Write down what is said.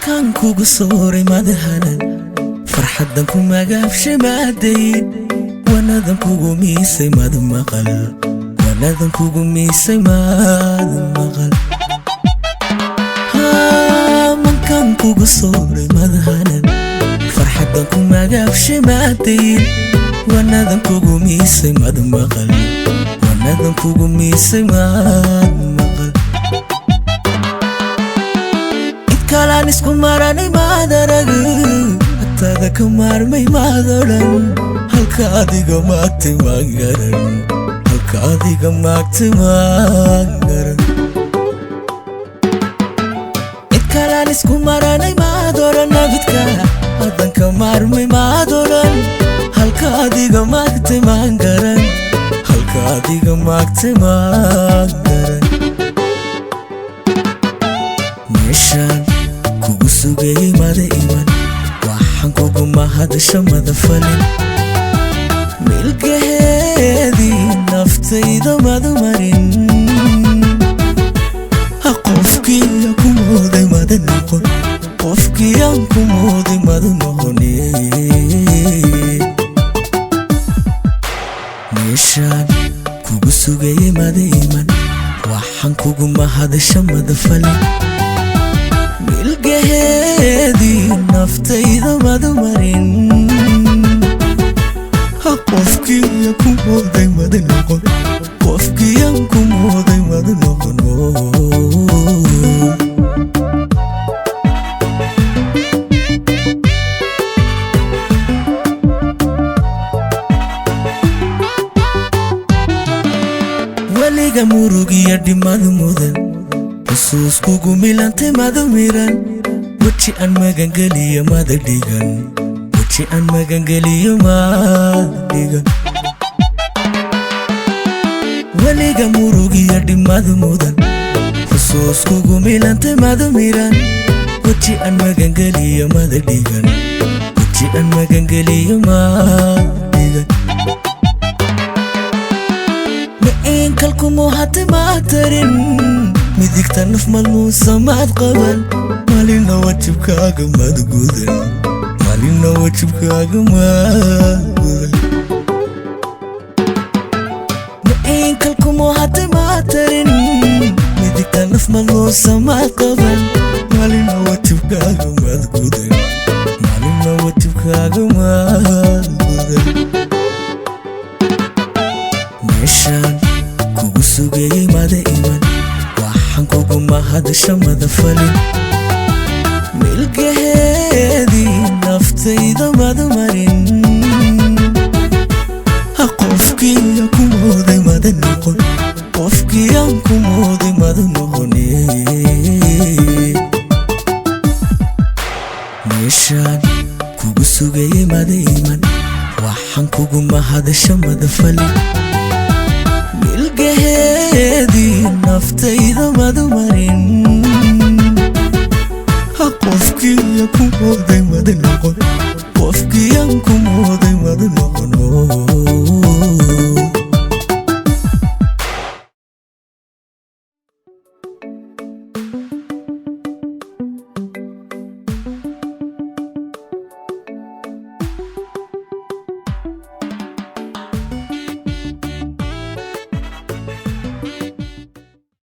كان كوكو صوري مدهنا فرحة كوما قابش مادين وانا ذن كوكو ميسي ماد مقل وانا ذن كوكو ميسي ماد مقل من كان كوكو صوري مدهنا فرحة كوما قابش مادين وانا ذن كوكو ميسي ماد مقل وانا ذن كوكو ميسي ماد مقل كلام اسكو مراني ما درج حتى ذاك مارمي ما درن هالكادي قماكتي ما قرن هالكادي قماكتي ما قرن كلام اسكو مراني ما درن نبتك هذاك مارمي ما درن هالكادي قماكتي ما قرن هالكادي قماكتي ما قرن مشان kugu sugay mada iman waxaan kugu mahadasho madafalin milgaheedii naftayda madumarin qofkii ku mooday mada noqon qofkii aan ku mooday mada noqoni meeshaan kugu sugay mada iman waxaan kugu mahadasho madafalin milgaheedii naftayda madumarin qofkii ku mooday mada noqon qofkii aan ku mooday mada noqon weliga murugiya dhimad mudan xusuus kugu milantay mada miran weji aan magangeliyo mada dhigan weji aan magangeliyo mada dhigan weliga murugiya dhimad mudan xusuus kugu milantay mada miran weji aan magangeliyo mada dhigan weji aan magangeliyo mada dhigan معين كلكم وحتى ما ترين مديك تنف ملموسة ما تقبل مالينا وجبك أقمد قدن مالينا وجبك أقمد قدن معين كلكم وحتى ما ترين مديك تنف ملموسة ما تقبل مالينا وجبك أقمد قدن مالينا وجبك أقمد قدن meeshaan kugu sugay mada iman waxaan kugu mahadasho madafalin milgaheedii naftayda madumarin qofkii ku mooday mada noqon qofkii aan ku mooday mada noqoni meeshaan kugu sugay mada iman waxaan kugu mahadasho madafalin milgaheedii naftayda madumarin qofkii ku mooday mada noqon qofkii aan ku mooday mada noqon